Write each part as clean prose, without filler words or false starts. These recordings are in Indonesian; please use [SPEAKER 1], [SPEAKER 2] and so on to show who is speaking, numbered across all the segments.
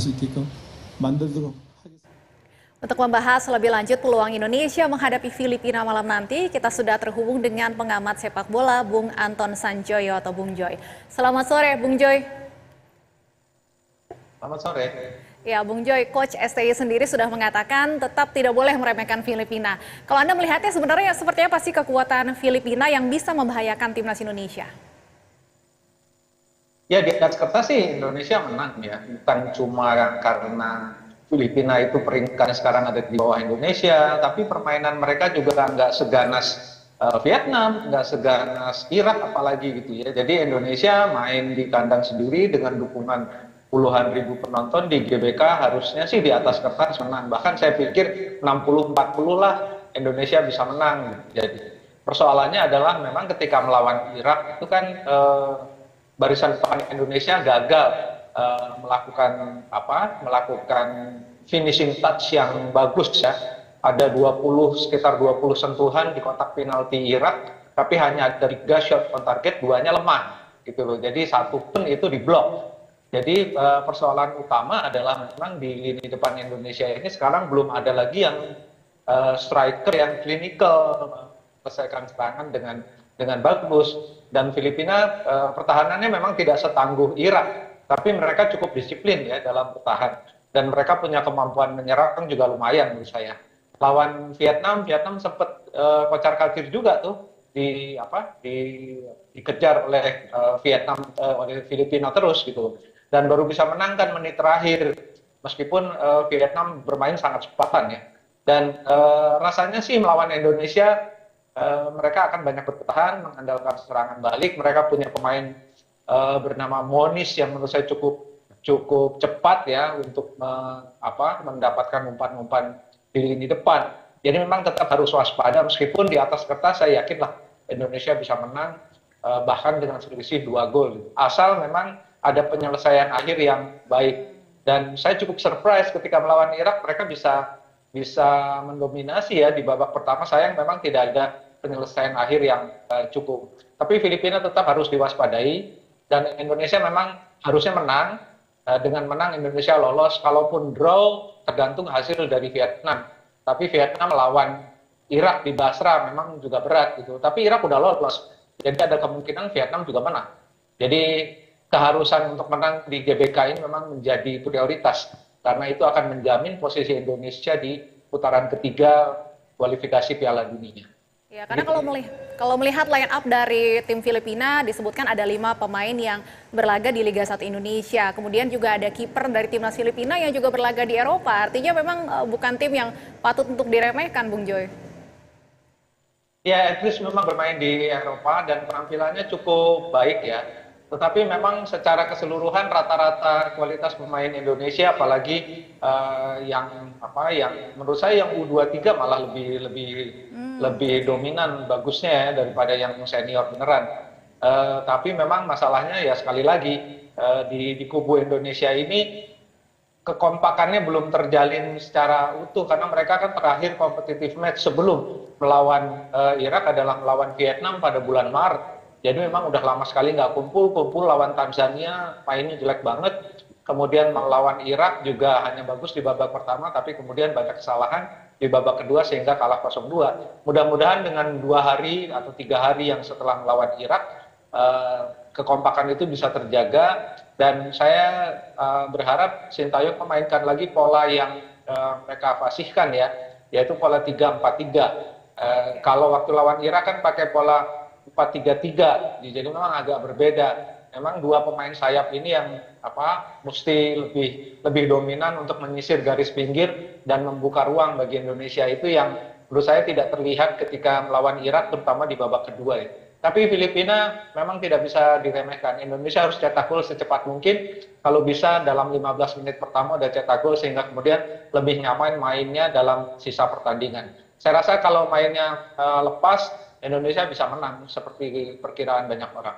[SPEAKER 1] 수 있게끔 만들도록 하겠습니다.
[SPEAKER 2] Untuk membahas lebih lanjut peluang Indonesia menghadapi Filipina malam nanti, kita sudah terhubung dengan pengamat sepak bola Bung Anton Sanjoyo atau Bung Joy. Selamat sore, Bung Joy.
[SPEAKER 3] Selamat sore.
[SPEAKER 2] Ya, Bung Joy, Coach STY sendiri sudah mengatakan tetap tidak boleh meremehkan Filipina. Kalau Anda melihatnya sebenarnya seperti apa sih kekuatan Filipina yang bisa membahayakan timnas Indonesia?
[SPEAKER 3] Ya, di atas kertas sih Indonesia menang ya, bukan cuma karena Filipina itu peringkatnya sekarang ada di bawah Indonesia, tapi permainan mereka juga nggak seganas Vietnam, nggak seganas Irak apalagi gitu ya. Jadi Indonesia main di kandang sendiri dengan dukungan puluhan ribu penonton di GBK, harusnya sih di atas kertas menang. Bahkan saya pikir 60-40 lah Indonesia bisa menang. Jadi persoalannya adalah memang ketika melawan Irak itu kan barisan depan Indonesia gagal melakukan finishing touch yang bagus ya. Ada sekitar 20 sentuhan di kotak penalti Irak, tapi hanya ada 3 shot on target, 2-nya lemah gitu loh. Jadi 1 pun itu diblok. Jadi persoalan utama adalah memang di lini depan Indonesia ini sekarang belum ada lagi yang striker yang klinikal menyelesaikan serangan dengan bagus. Dan Filipina pertahanannya memang tidak setangguh Irak, tapi mereka cukup disiplin ya dalam bertahan, dan mereka punya kemampuan menyerang juga lumayan menurut saya. Lawan Vietnam sempat kocar-kacir juga tuh dikejar oleh oleh Filipina terus gitu, dan baru bisa menang kan menit terakhir, meskipun Vietnam bermain sangat cepatan ya. Dan rasanya sih melawan Indonesia mereka akan banyak bertahan, mengandalkan serangan balik. Mereka punya pemain bernama Monis yang menurut saya cukup cepat ya untuk mendapatkan umpan-umpan di lini depan. Jadi memang tetap harus waspada, meskipun di atas kertas saya yakinlah Indonesia bisa menang bahkan dengan selisih 2 gol. Asal memang ada penyelesaian akhir yang baik. Dan saya cukup surprise ketika melawan Irak mereka bisa mendominasi ya di babak pertama. Sayang memang tidak ada penyelesaian akhir yang cukup. Tapi Filipina tetap harus diwaspadai, dan Indonesia memang harusnya menang. Dengan menang Indonesia lolos, kalaupun draw tergantung hasil dari Vietnam. Tapi Vietnam melawan Irak di Basra memang juga berat gitu. Tapi Irak udah lolos, jadi ada kemungkinan Vietnam juga menang. Jadi keharusan untuk menang di GBK ini memang menjadi prioritas, karena itu akan menjamin posisi Indonesia di putaran ketiga kualifikasi Piala Dunia.
[SPEAKER 2] Ya, karena kalau melihat line up dari tim Filipina disebutkan ada 5 pemain yang berlaga di Liga 1 Indonesia. Kemudian juga ada kiper dari timnas Filipina yang juga berlaga di Eropa. Artinya memang bukan tim yang patut untuk diremehkan, Bung Joy.
[SPEAKER 3] Ya, at least memang bermain di Eropa dan penampilannya cukup baik ya. Tetapi memang secara keseluruhan rata-rata kualitas pemain Indonesia, apalagi yang menurut saya yang U23 malah lebih dominan bagusnya ya daripada yang senior beneran. Tapi memang masalahnya ya sekali lagi di kubu Indonesia ini kekompakannya belum terjalin secara utuh, karena mereka kan terakhir competitive match sebelum melawan Irak adalah melawan Vietnam pada bulan Maret. Jadi memang udah lama sekali nggak kumpul lawan Tanzania, mainnya jelek banget. Kemudian melawan Irak juga hanya bagus di babak pertama, tapi kemudian banyak kesalahan di babak kedua sehingga kalah 0-2. Mudah-mudahan dengan 2 hari atau 3 hari yang setelah melawan Irak, kekompakan itu bisa terjaga. Dan saya berharap Sintayong memainkan lagi pola yang mereka fasihkan ya, yaitu pola 3-4-3. Kalau waktu lawan Irak kan pakai pola 4-3-3, jadi memang agak berbeda. Memang 2 pemain sayap ini yang mesti lebih dominan untuk menyisir garis pinggir dan membuka ruang bagi Indonesia. Itu yang menurut saya tidak terlihat ketika melawan Irak, terutama di babak kedua ya. Tapi Filipina memang tidak bisa diremehkan. Indonesia harus cetak gol secepat mungkin. Kalau bisa dalam 15 menit pertama udah cetak gol, sehingga kemudian lebih nyaman mainnya dalam sisa pertandingan. Saya rasa kalau mainnya lepas, Indonesia bisa menang seperti perkiraan banyak orang.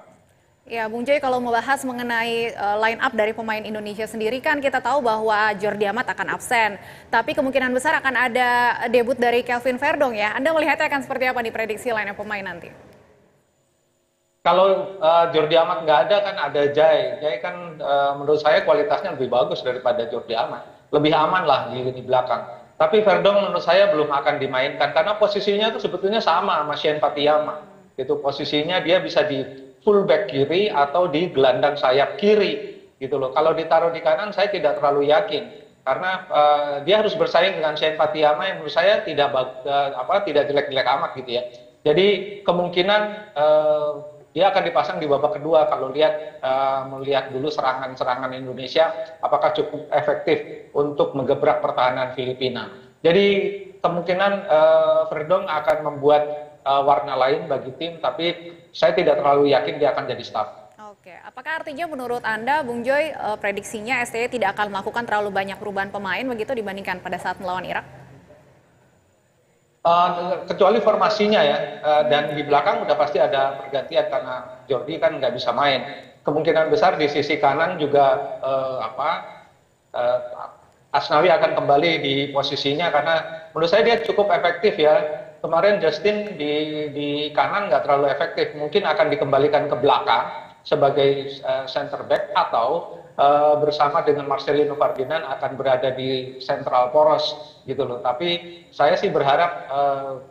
[SPEAKER 2] Ya, Bung Joy, kalau membahas mengenai line up dari pemain Indonesia sendiri, kan kita tahu bahwa Jordi Amat akan absen. Tapi kemungkinan besar akan ada debut dari Kelvin Verdong ya. Anda melihatnya akan seperti apa nih prediksi line up pemain nanti?
[SPEAKER 3] Kalau Jordi Amat nggak ada kan ada Jai. Jai kan menurut saya kualitasnya lebih bagus daripada Jordi Amat. Lebih aman lah di lini belakang. Tapi Verdong menurut saya belum akan dimainkan karena posisinya tuh sebetulnya sama sama Shane Patiyama. Itu posisinya dia bisa di fullback kiri atau di gelandang sayap kiri gitu loh. Kalau ditaruh di kanan saya tidak terlalu yakin karena dia harus bersaing dengan Shane Patiyama yang menurut saya tidak jelek-jelek amat gitu ya. Jadi kemungkinan dia akan dipasang di babak kedua kalau melihat dulu serangan-serangan Indonesia apakah cukup efektif untuk menggebrak pertahanan Filipina. Jadi kemungkinan Verdong akan membuat warna lain bagi tim, tapi saya tidak terlalu yakin dia akan jadi start.
[SPEAKER 2] Oke, apakah artinya menurut Anda, Bung Joy, prediksinya STY tidak akan melakukan terlalu banyak perubahan pemain begitu dibandingkan pada saat melawan Irak?
[SPEAKER 3] Kecuali formasinya ya, dan di belakang udah pasti ada pergantian karena Jordi kan nggak bisa main. Kemungkinan besar di sisi kanan juga Asnawi akan kembali di posisinya karena menurut saya dia cukup efektif ya. Kemarin Justin di kanan nggak terlalu efektif, mungkin akan dikembalikan ke belakang sebagai center back atau bersama dengan Marcelino Ferdinand akan berada di central poros gitu loh. Tapi saya sih berharap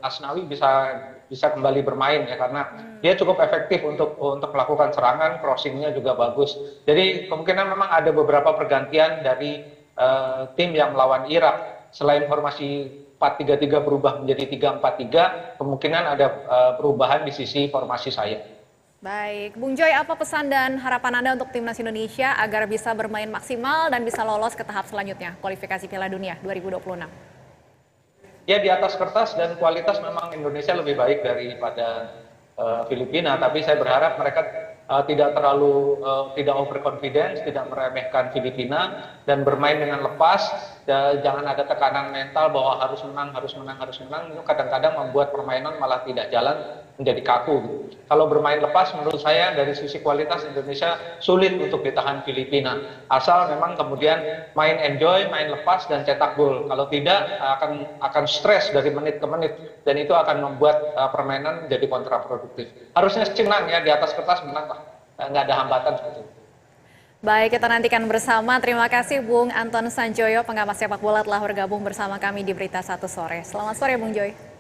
[SPEAKER 3] Asnawi bisa kembali bermain ya karena dia cukup efektif untuk melakukan serangan, crossingnya juga bagus. Jadi kemungkinan memang ada beberapa pergantian dari tim yang melawan Irak. Selain formasi 4-3-3 berubah menjadi 3-4-3, kemungkinan ada perubahan di sisi formasi saya.
[SPEAKER 2] Baik, Bung Joy, apa pesan dan harapan Anda untuk Timnas Indonesia agar bisa bermain maksimal dan bisa lolos ke tahap selanjutnya, kualifikasi Piala Dunia 2026?
[SPEAKER 3] Ya, di atas kertas dan kualitas memang Indonesia lebih baik daripada Filipina, tapi saya berharap mereka tidak overconfidence, tidak meremehkan Filipina dan bermain dengan lepas. Jangan ada tekanan mental bahwa harus menang. Itu kadang-kadang membuat permainan malah tidak jalan, menjadi kaku. Kalau bermain lepas, menurut saya dari sisi kualitas Indonesia sulit untuk ditahan Filipina. Asal memang kemudian main enjoy, main lepas dan cetak gol. Kalau tidak akan stres dari menit ke menit dan itu akan membuat permainan menjadi kontraproduktif. Harusnya menang ya, di atas kertas menang lah, nggak ada hambatan seperti itu.
[SPEAKER 2] Baik, kita nantikan bersama. Terima kasih Bung Anton Sanjoyo, pengamat sepak bola telah bergabung bersama kami di Berita Satu Sore. Selamat sore Bung Joy.